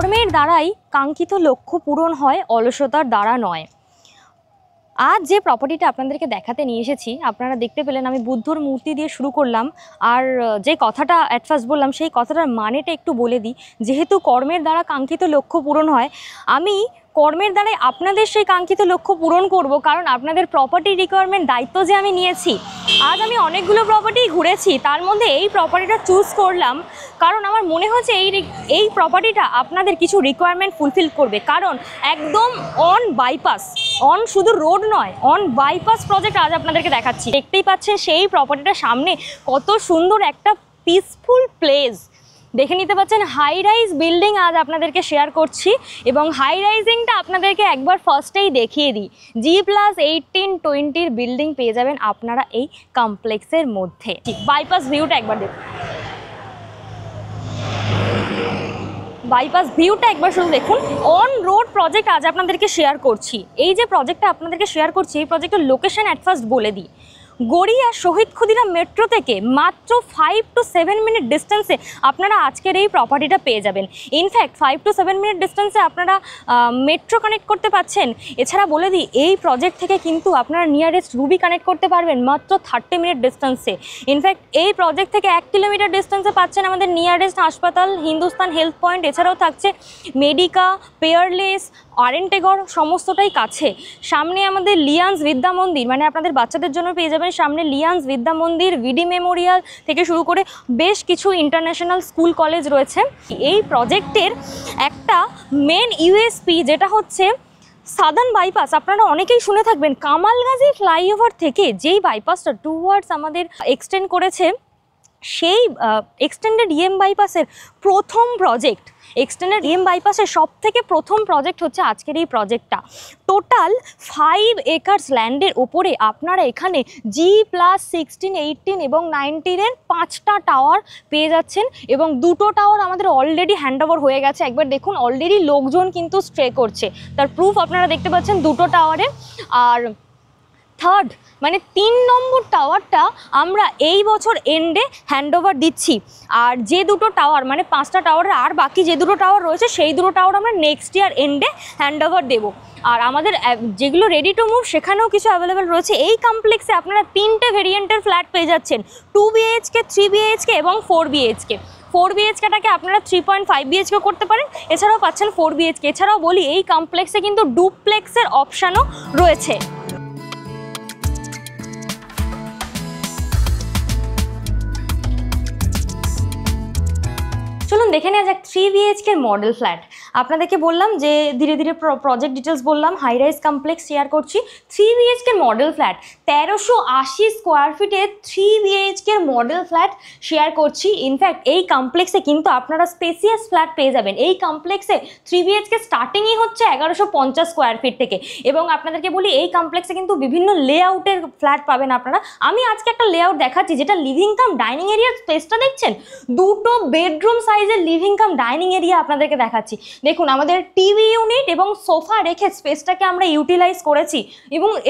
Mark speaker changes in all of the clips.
Speaker 1: কর্মের দ্বারাই কাঙ্ক্ষিত লক্ষ্য পূরণ হয়, অলসতার দ্বারা নয়। আজ যে প্রপার্টিটা আপনাদেরকে দেখাতে নিয়ে এসেছি, আপনারা দেখতে পেলেন আমি বুদ্ধর মূর্তি দিয়ে শুরু করলাম। আর যে কথাটা অ্যাট ফার্স্ট বললাম সেই কথাটার মানেটা একটু বলে দিই। যেহেতু কর্মের দ্বারা কাঙ্ক্ষিত লক্ষ্য পূরণ হয়, আমি কর্মের দ্বারাই আপনাদের সেই কাঙ্ক্ষিত লক্ষ্য পূরণ করব, কারণ আপনাদের প্রপার্টি রিকোয়ারমেন্ট দায়িত্ব যে আমি নিয়েছি। আজ আমি অনেকগুলো প্রপার্টি ঘুরেছি, তার মধ্যে এই প্রপার্টিটা চুজ করলাম কারণ আমার মনে হচ্ছে এই প্রপার্টিটা আপনাদের কিছু রিকোয়ারমেন্ট ফুলফিল করবে। কারণ একদম অন বাইপাস, অন শুধু রোড নয়, অন বাইপাস প্রজেক্ট আজ আপনাদেরকে দেখাচ্ছি। দেখতেই পাচ্ছেন সেই প্রপার্টিটার সামনে কত সুন্দর একটা পিসফুল প্লেস। দেখে নিতে পাচ্ছেন হাই রাইজ বিল্ডিং আজ আপনাদেরকে শেয়ার করছি, এবং হাই রাইজিংটা আপনাদেরকে একবার ফার্স্টেই দেখিয়ে দিই। G+18-20 বিল্ডিং পেয়ে যাবেন আপনারা এই কমপ্লেক্সের মধ্যে। বাইপাস ভিউটা একবার দেখুন, বাইপাস ভিউটা একবার শুধু দেখুন। অন রোড প্রজেক্ট আজ আপনাদেরকে শেয়ার করছি। এই যে প্রজেক্টটা আপনাদেরকে শেয়ার করছি, এই প্রজেক্টের লোকেশন অ্যাট ফার্স্ট বলে দিই। গড়িয়া শহীদ ক্ষুদিরাম মেট্রো থেকে মাত্র 5 to 7 মিনিট ডিস্টেন্সে আপনারা আজকের এই প্রপার্টিটা পেয়ে যাবেন। ইনফ্যাক্ট 5 to 7 মিনিট ডিস্টেন্সে আপনারা মেট্রো কানেক্ট করতে পাচ্ছেন। এছাড়া বলে দিই, এই প্রজেক্ট থেকে কিন্তু আপনারা নিয়ারেস্ট রুবি কানেক্ট করতে পারবেন মাত্র 30 মিনিট ডিস্টেন্সে। ইনফ্যাক্ট এই প্রজেক্ট থেকে 1 কিলোমিটার ডিস্টেন্সে পাচ্ছেন আমাদের নিয়ারেস্ট হাসপাতাল হিন্দুস্তান হেলথ পয়েন্ট। এছাড়াও থাকছে মেডিকা, পেয়ারলেস, আরেন্টেগড়, সমস্তটাই কাছে। সামনে আমাদের লিয়ান্স বিদ্যা মন্দির, মানে আপনাদের বাচ্চাদের জন্য পেয়ে যাবেন সামনে লিয়ান্স বিদ্যা মন্দির, ভিডি মেমোরিয়াল থেকে শুরু করে বেশ কিছু ইন্টারন্যাশনাল স্কুল কলেজ রয়েছে। এই প্রজেক্টের একটা মেন ইউএসপি যেটা হচ্ছে সাদার্ন বাইপাস। আপনারা অনেকেই শুনে থাকবেন কামালগাজী ফ্লাইওভার থেকে যেই বাইপাসটা টুয়ার্ডস আমাদের এক্সটেন্ড করেছে, সেই এক্সটেন্ডেড ইএম বাইপাসের প্রথম প্রজেক্ট, এক্সটেন্ডেড ইএম বাইপাসের সব থেকে প্রথম প্রজেক্ট হচ্ছে আজকের এই প্রজেক্টটা। টোটাল 5 একর্স ল্যান্ডের ওপরে আপনারা এখানে G+16, 18 এবং 19 5টা টাওয়ার পেয়ে যাচ্ছেন, এবং 2টো টাওয়ার আমাদের অলরেডি হ্যান্ডওভার হয়ে গেছে। একবার দেখুন, অলরেডি লোকজন কিন্তু স্টে করছে, তার প্রুফ আপনারা দেখতে পাচ্ছেন 2টো টাওয়ারে। আর থার্ড মানে 3 নম্বর টাওয়ারটা আমরা এই বছর এন্ডে হ্যান্ডওভার দিচ্ছি। আর যে 2টো টাওয়ার মানে 5টা টাওয়ারের আর বাকি যে 2টো টাওয়ার রয়েছে, সেই 2টো টাওয়ার আমরা নেক্সট ইয়ার এন্ডে হ্যান্ডওভার দেবো। আর আমাদের যেগুলো রেডি টু মুভ সেখানেও কিছু অ্যাভেলেবেল রয়েছে। এই কমপ্লেক্সে আপনারা 3টে ভেরিয়েন্টের ফ্ল্যাট পেয়ে যাচ্ছেন, 2 BHK, 3 BHK এবং 4 BHK। 4 BHKটাকে আপনারা 3.5 BHK করতে পারেন, এছাড়াও পাচ্ছেন 4 BHK। এছাড়াও বলি, এই কমপ্লেক্সে কিন্তু ডুপ্লেক্সের অপশানও রয়েছে। চলুন দেখে নেওয়া যাক 3 BHK মডেল ফ্ল্যাট। আপনাদেরকে বললাম যে ধীরে ধীরে প্রজেক্ট ডিটেলস বললাম, হাই রাইজ কমপ্লেক্স শেয়ার করছি। 3 BHK মডেল ফ্ল্যাট 1380 স্কোয়ার ফিটে 3 BHK মডেল ফ্ল্যাট শেয়ার করছি। ইনফ্যাক্ট এই কমপ্লেক্সে কিন্তু আপনারা স্পেসিয়াস ফ্ল্যাট পেয়ে যাবেন। এই কমপ্লেক্সে 3 BHK স্টার্টিংই হচ্ছে 1150 স্কোয়ার ফিট থেকে। এবং আপনাদেরকে বলি, এই কমপ্লেক্সে কিন্তু বিভিন্ন লেআউটের ফ্ল্যাট পাবেন আপনারা। আমি আজকে একটা লেআউট দেখাচ্ছি যেটা লিভিং কাম ডাইনিং এরিয়ার স্পেসটা দেখছেন, 2টো বেডরুম সাইজের লিভিং কাম ডাইনিং এরিয়া আপনাদেরকে দেখাচ্ছি। দেখুন, আমাদের টিভি ইউনিট এবং সোফা রেখে স্পেসটাকে আমরা ইউটিলাইজ করেছি,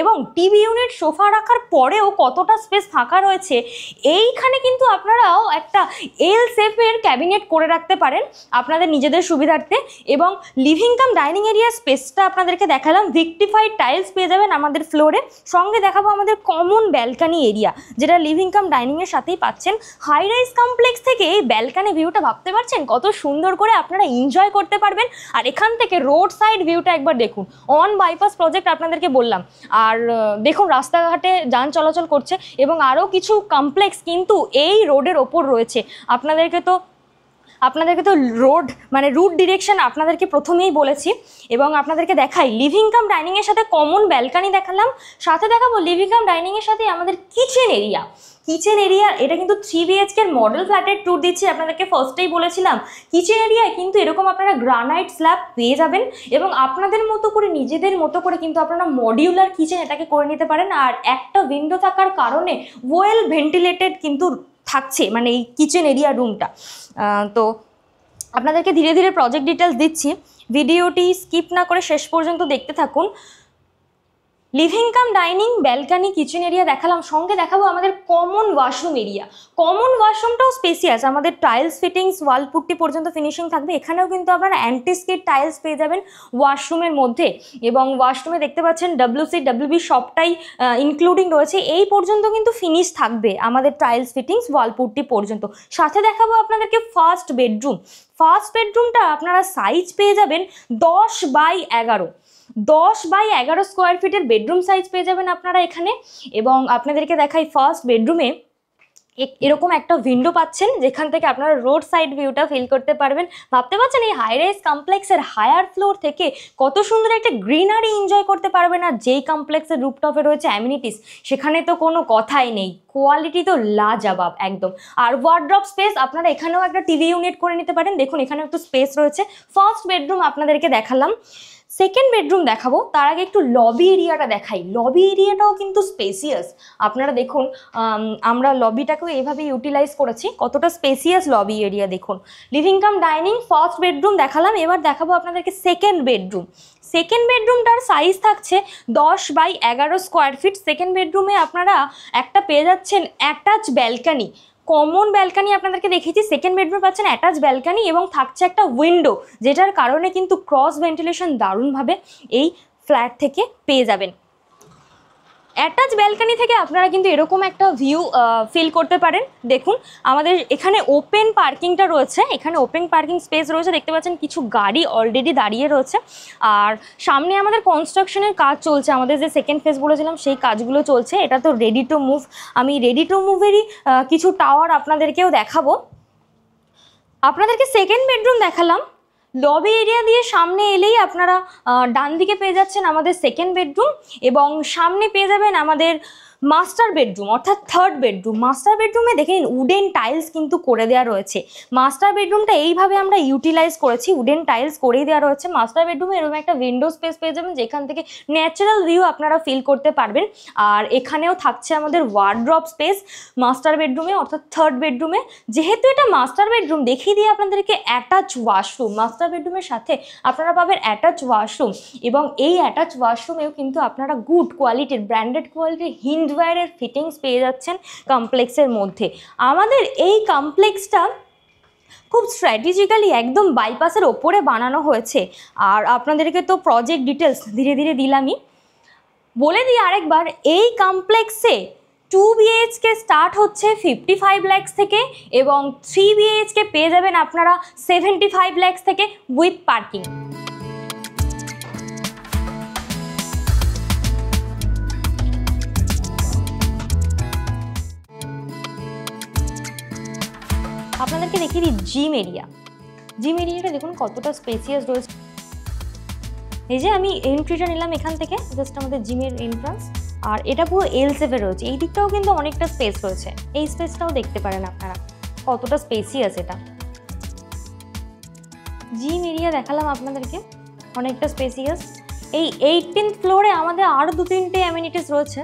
Speaker 1: এবং টিভি ইউনিট সোফা রাখার পরেও কতটা স্পেস ফাঁকা রয়েছে। এইখানে কিন্তু আপনারাও একটা এল শেপের ক্যাবিনেট করে রাখতে পারেন আপনাদের নিজেদের সুবিধার্থে। এবং লিভিং কাম ডাইনিং এরিয়ার স্পেসটা আপনাদেরকে দেখালাম, ভিক্টিফাইড টাইলস পেয়ে যাবেন আমাদের ফ্লোরে। সঙ্গে দেখাবো আমাদের কমন ব্যালকানি এরিয়া, যেটা লিভিং কাম ডাইনিংয়ের সাথেই পাচ্ছেন। হাই রাইজ কমপ্লেক্স থেকে এই ব্যালকানি ভিউটা ভাবতে পারছেন কত সুন্দর করে আপনারা এনজয় করতে পারবেন। আর এখান থেকে রোড সাইড ভিউটা একবার দেখুন, অন বাইপাস প্রজেক্ট আপনাদেরকে বললাম। আর দেখুন, রাস্তাঘাটে যান চলাচল করছে, এবং আরও কিছু কমপ্লেক্স কিন্তু এই রোডের ওপর রয়েছে। আপনাদেরকে তো রোড মানে রুট ডিরেকশন আপনাদেরকে প্রথমেই বলেছি। এবং আপনাদেরকে দেখাই লিভিং কাম ডাইনিংয়ের সাথে কমন ব্যালকানি দেখালাম, সাথে দেখাবো লিভিং কাম ডাইনিংয়ের সাথে আমাদের কিচেন এরিয়া। কিচেন এরিয়া এটা কিন্তু 3 BHK মডেল ফ্ল্যাটের ট্যুর দিচ্ছি। আপনাদেরকে ফার্স্টেই বলেছিলাম কিচেন এরিয়ায় কিন্তু এরকম আপনারা গ্রানাইট স্ল্যাব পেয়ে যাবেন, এবং আপনাদের মতো করে নিজেদের মতো করে কিন্তু আপনারা মডিউলার কিচেন এটাকে করে নিতে পারেন। আর একটা উইন্ডো থাকার কারণে ওয়েল ভেন্টিলেটেড কিন্তু থাকছে মানে এই কিচেন এরিয়া রুমটা। তো আপনাদেরকে ধীরে ধীরে প্রজেক্ট ডিটেলস দিচ্ছি, ভিডিওটি স্কিপ না করে শেষ পর্যন্ত দেখতে থাকুন। Living cum dining, balcony, kitchen area দেখালাম, সঙ্গে দেখাবো আমাদের কমন ওয়াশরুম এরিয়া। কমন ওয়াশরুমটাও স্পেসিয়াস, আমাদের টাইলস ফিটিংস ওয়াল পুট্টি পর্যন্ত ফিনিশিং থাকবে। এখানেও কিন্তু আপনারা অ্যান্টিস্কিড টাইলস পেয়ে যাবেন ওয়াশরুমের মধ্যে, এবং ওয়াশরুমে দেখতে পাচ্ছেন WC WB সবটাই ইনক্লুডিং রয়েছে। এই পর্যন্ত কিন্তু ফিনিশ থাকবে আমাদের টাইলস ফিটিংস ওয়াল পুট্টি পর্যন্ত। সাথে দেখাবো আপনাদেরকে ফার্স্ট বেডরুম। ফার্স্ট বেডরুমটা আপনারা সাইজ পেয়ে যাবেন 10x11, 10x11 স্কোয়ার ফিটের বেডরুম সাইজ পেয়ে যাবেন আপনারা এখানে। এবং আপনাদেরকে দেখাই ফার্স্ট বেডরুমে এরকম একটা উইন্ডো পাচ্ছেন, যেখান থেকে আপনারা রোড সাইড ভিউটা ফিল করতে পারবেন। ভাবতে পারছেন এই হাই রাইজ কমপ্লেক্সের হায়ার ফ্লোর থেকে কত সুন্দর একটা গ্রিনারি এনজয় করতে পারবেন। আর যেই কমপ্লেক্সের রুফটপে রয়েছে অ্যামিনিটিস, সেখানে তো কোনো কথাই নেই, কোয়ালিটি তো লাজবাব একদম। আর ওয়ার্ড্রপ স্পেস আপনারা এখানেও একটা টিভি ইউনিট করে নিতে পারেন। দেখুন এখানে একটু স্পেস রয়েছে। ফার্স্ট বেডরুম আপনাদেরকে দেখালাম, সেকেন্ড বেডরুম দেখাবো। তার আগে একটু লবি এরিয়াটা দেখাই। লবি এরিয়াটাও কিন্তু স্পেসিয়াস, আপনারা দেখুন আমরা লবিটাকেও এইভাবে ইউটিলাইজ করেছি, কতটা স্পেসিয়াস লবি এরিয়া দেখুন। Living cum dining first bedroom দেখালাম, এবার দেখাবো আপনাদেরকে সেকেন্ড বেডরুম। সেকেন্ড বেডরুমটার সাইজ থাকছে 10x11 স্কোয়ার ফিট। সেকেন্ড বেডরুমে আপনারা একটা পেয়ে যাচ্ছেন অ্যাটাচ ব্যালকানি। কমন ব্যালকানি আপনাদেরকে দেখিয়েছি, সেকেন্ড বেডরুমে পাচ্ছেন অ্যাটাচ ব্যালকানি এবং থাকছে একটা উইন্ডো, যেটার কারণে কিন্তু ক্রস ভেন্টিলেশন দারুণভাবে এই ফ্ল্যাট থেকে পেয়ে যাবেন। অ্যাটাচ ব্যালকানি থেকে আপনারা কিন্তু এরকম একটা ভিউ ফিল করতে পারেন। দেখুন আমাদের এখানে ওপেন পার্কিংটা রয়েছে, এখানে ওপেন পার্কিং স্পেস রয়েছে, দেখতে পাচ্ছেন কিছু গাড়ি অলরেডি দাঁড়িয়ে রয়েছে। আর সামনে আমাদের কনস্ট্রাকশনের কাজ চলছে, আমাদের যে সেকেন্ড ফেজ বলেছিলাম সেই কাজগুলো চলছে। এটা তো রেডি টু মুভ। আমি রেডি টু মুভেরই কিছু টাওয়ার আপনাদেরকেও দেখাবো। আপনাদেরকে সেকেন্ড বেডরুম দেখালাম। লবি এরিয়া দিয়ে সামনে এলেই আপনারা ডান দিকে পেয়ে যাচ্ছেন আমাদের সেকেন্ড বেডরুম, এবং সামনে পেয়ে যাবেন আমাদের মাস্টার বেডরুম অর্থাৎ থার্ড বেডরুম। মাস্টার বেডরুমে দেখে নিন উডেন টাইলস কিন্তু করে দেওয়া রয়েছে। মাস্টার বেডরুমটা এইভাবে আমরা ইউটিলাইজ করেছি, উডেন টাইলস করেই দেওয়া রয়েছে। মাস্টার বেডরুমে এরকম একটা উইন্ডো স্পেস পেয়ে যাবেন, যেখান থেকে ন্যাচারাল ভিউ আপনারা ফিল করতে পারবেন। আর এখানেও থাকছে আমাদের ওয়ার্ড্রপ স্পেস মাস্টার বেডরুমে অর্থাৎ থার্ড বেডরুমে। যেহেতু এটা মাস্টার বেডরুম, দেখিয়ে দিয়ে আপনাদেরকে অ্যাটাচ ওয়াশরুম। মাস্টার বেডরুমের সাথে আপনারা পাবেন অ্যাটাচ ওয়াশরুম, এবং এই অ্যাটাচ ওয়াশরুমেও কিন্তু আপনারা গুড কোয়ালিটির ব্র্যান্ডেড কোয়ালিটির হিন্ডওয়্যারের ফিটিংস পেয়ে যাচ্ছেন কমপ্লেক্সের মধ্যে। আমাদের এই কমপ্লেক্সটা খুব স্ট্র্যাটেজিক্যালি একদম বাইপাসের ওপরে বানানো হয়েছে। আর আপনাদেরকে তো প্রজেক্ট ডিটেলস ধীরে ধীরে দিলামই, বলে দিই আরেকবার। এই কমপ্লেক্সে 2 BHK স্টার্ট হচ্ছে 55 lakhs থেকে, এবং 3 BHK পেয়ে যাবেন আপনারা 75 lakhs থেকে উইথ পার্কিং। আপনাদেরকে দেখিয়ে দিই জিম এরিয়া। জিম এরিয়াটা দেখুন কতটা স্পেসিয়াস রয়েছে। এই যে আমি এন্ট্রিটা নিলাম এখান থেকে, জাস্ট আমাদের জিমের এন্ট্রান্স। আর এটা পুরো এল শেপে রয়েছে, এই দিকটাও কিন্তু অনেকটা স্পেস রয়েছে। এই স্পেসটাও দেখতে পারেন আপনারা কতটা স্পেসিয়াস এটা। জিম এরিয়া দেখালাম আপনাদেরকে, অনেকটা স্পেসিয়াস। এই 18th ফ্লোরে আমাদের আরও 2-3টে অ্যামিনিটিস রয়েছে,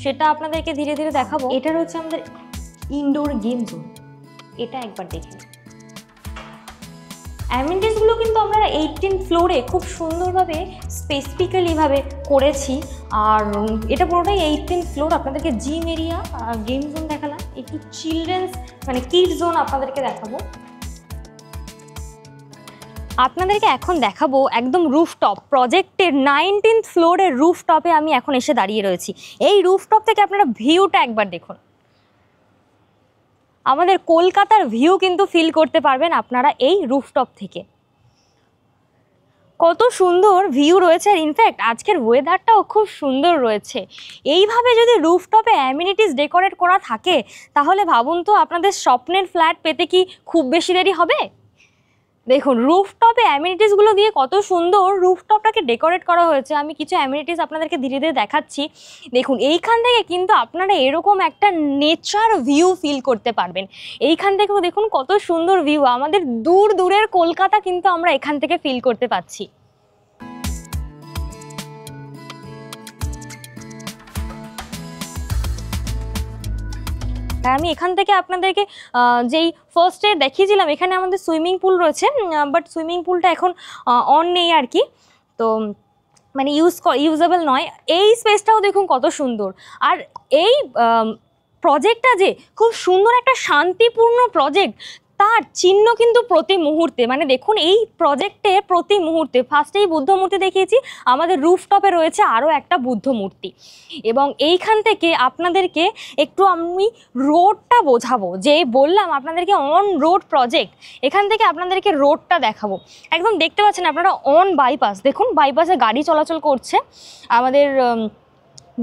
Speaker 1: সেটা আপনাদেরকে ধীরে ধীরে দেখাবো। এটা রয়েছে আমাদের ইনডোর গেম জোন, এটা একবার দেখুন। অ্যামিনিটিসগুলো কিন্তু আমরা 18th ফ্লোরে খুব সুন্দরভাবে স্পেসিফিক্যালিভাবে করেছি। আর এটা পুরোটাই 18th ফ্লোর। আপনাদেরকে জিম এরিয়া গেম জোন দেখালাম, একটু চিলড্রেন্স মানে কিড জোন আপনাদেরকে দেখাবো। আপনাদেরকে এখন দেখাবো একদম রুফটপ প্রজেক্টের 19th ফ্লোরের রুফটপে আমি এখন এসে দাঁড়িয়ে রয়েছি। এই রুফটপ থেকে আপনারা ভিউটা একবার দেখুন, আমাদের কলকাতার ভিউ কিন্তু ফিল করতে পারবেন আপনারা এই রুফটপ থেকে। কত সুন্দর ভিউ রয়েছে, আর ইনফ্যাক্ট আজকের ওয়েদারটাও খুব সুন্দর রয়েছে। এইভাবে যদি রুফটপে অ্যামিনিটিস ডেকোরেট করা থাকে, তাহলে ভাবুন তো আপনাদের স্বপ্নের ফ্ল্যাট পেতে কি খুব বেশি দেরি হবে? দেখুন রুফটপে অ্যামিনিটিসগুলো দিয়ে কত সুন্দর রুফটপটাকে ডেকোরেট করা হয়েছে। আমি কিছু অ্যামিনিটিস আপনাদেরকে ধীরে ধীরে দেখাচ্ছি। দেখুন এইখান থেকে কিন্তু আপনারা এরকম একটা নেচার ভিউ ফিল করতে পারবেন। এইখান থেকেও দেখুন কত সুন্দর ভিউ, আমাদের দূর দূরের কলকাতা কিন্তু আমরা এখান থেকে ফিল করতে পারছি। আমি এখান থেকে আপনাদেরকে যেই ফার্স্টে দেখিয়েছিলাম, এখানে আমাদের সুইমিং পুল রয়েছে, বাট সুইমিং পুলটা এখন অন নেই আর কি। তো মানে ইউজেবল নয়। এই স্পেসটাও দেখুন কত সুন্দর। আর এই প্রজেক্টটা যে খুব সুন্দর একটা শান্তিপূর্ণ প্রজেক্ট, তার চিহ্ন কিন্তু প্রতি মুহূর্তে, মানে দেখুন এই প্রজেক্টে প্রতি মুহূর্তে ফার্স্টেই বুদ্ধ মূর্তি দেখিয়েছি, আমাদের রুফটপে রয়েছে আরও একটা বুদ্ধ মূর্তি। এবং এইখান থেকে আপনাদেরকে একটু আমি রোডটা বোঝাবো, যে বললাম আপনাদেরকে অন রোড প্রজেক্ট, এখান থেকে আপনাদেরকে রোডটা দেখাবো। একদম দেখতে পাচ্ছেন আপনারা অন বাইপাস, দেখুন বাইপাসে গাড়ি চলাচল করছে। আমাদের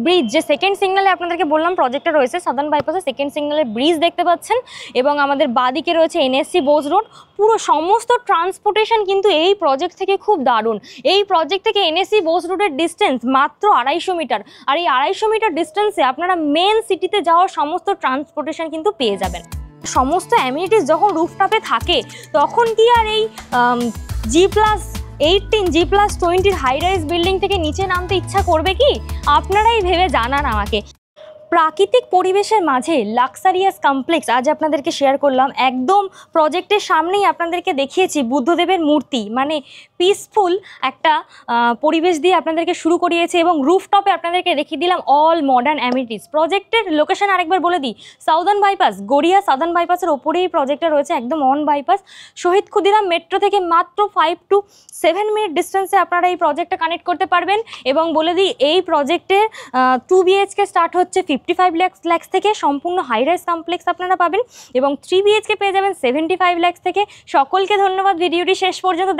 Speaker 1: ব্রিজ, যে সেকেন্ড সিগনালে আপনাদেরকে বললাম প্রজেক্টটা রয়েছে সাদার্ন বাইপাসে, সেকেন্ড সিগনালে ব্রিজ দেখতে পাচ্ছেন। এবং আমাদের বাদিকে রয়েছে এনএসসি বোস রোড। পুরো সমস্ত ট্রান্সপোর্টেশন কিন্তু এই প্রজেক্ট থেকে খুব দারুণ। এই প্রজেক্ট থেকে এনএসসি বোস রোডের ডিস্টেন্স মাত্র 250 মিটার। আর এই 250 মিটার ডিস্টেন্সে আপনারা মেন সিটিতে যাওয়ার সমস্ত ট্রান্সপোর্টেশন কিন্তু পেয়ে যাবেন। সমস্ত অ্যামিনিটিস যখন রুফটপে থাকে তখন কি আর এই G+18 G+20 high rise building থেকে নিচে নামতে ইচ্ছা করবে কি? আপনারাই ভেবে জানান আমাকে। প্রাকৃতিক পরিবেশের মাঝে লাক্সারিয়াস কমপ্লেক্স আজ আপনাদেরকে শেয়ার করলাম। একদম প্রজেক্টের সামনেই আপনাদেরকে দেখিয়েছি বুদ্ধদেবের মূর্তি, মানে পিসফুল একটা পরিবেশ দিয়ে আপনাদেরকে শুরু করিয়েছে। এবং রুফটপে আপনাদেরকে দেখিয়ে দিলাম অল মডার্ন অ্যামিনিটিস। প্রজেক্টের লোকেশন আরেকবার বলে দিই, সাউদার্ন বাইপাস, গড়িয়া সাউদার্ন বাইপাসের ওপরেই প্রজেক্টটা রয়েছে, একদম on bypass. Shahid Khudiram metro থেকে মাত্র 5 to 7 মিনিট ডিস্টেন্সে আপনারা এই প্রজেক্টটা কানেক্ট করতে পারবেন। এবং বলে দিই এই প্রজেক্টের 2 BHK স্টার্ট হচ্ছে 55 lakhs থেকে, সম্পূর্ণ হাই রাইজ কমপ্লেক্স আপনারা পাবেন। এবং 3 BHK পেয়ে যাবেন 75 lakhs থেকে। সকলকে ধন্যবাদ ভিডিওটি শেষ পর্যন্ত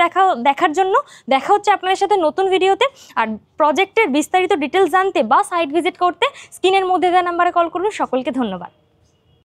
Speaker 1: দেখার জন্য। দেখা হচ্ছে আপনাদের সাথে নতুন ভিডিওতে। আর প্রজেক্টের বিস্তারিত ডিটেলস জানতে বা সাইট ভিজিট করতে স্ক্রিনের মধ্যে দেওয়া নাম্বারে কল করুন। সকলকে ধন্যবাদ।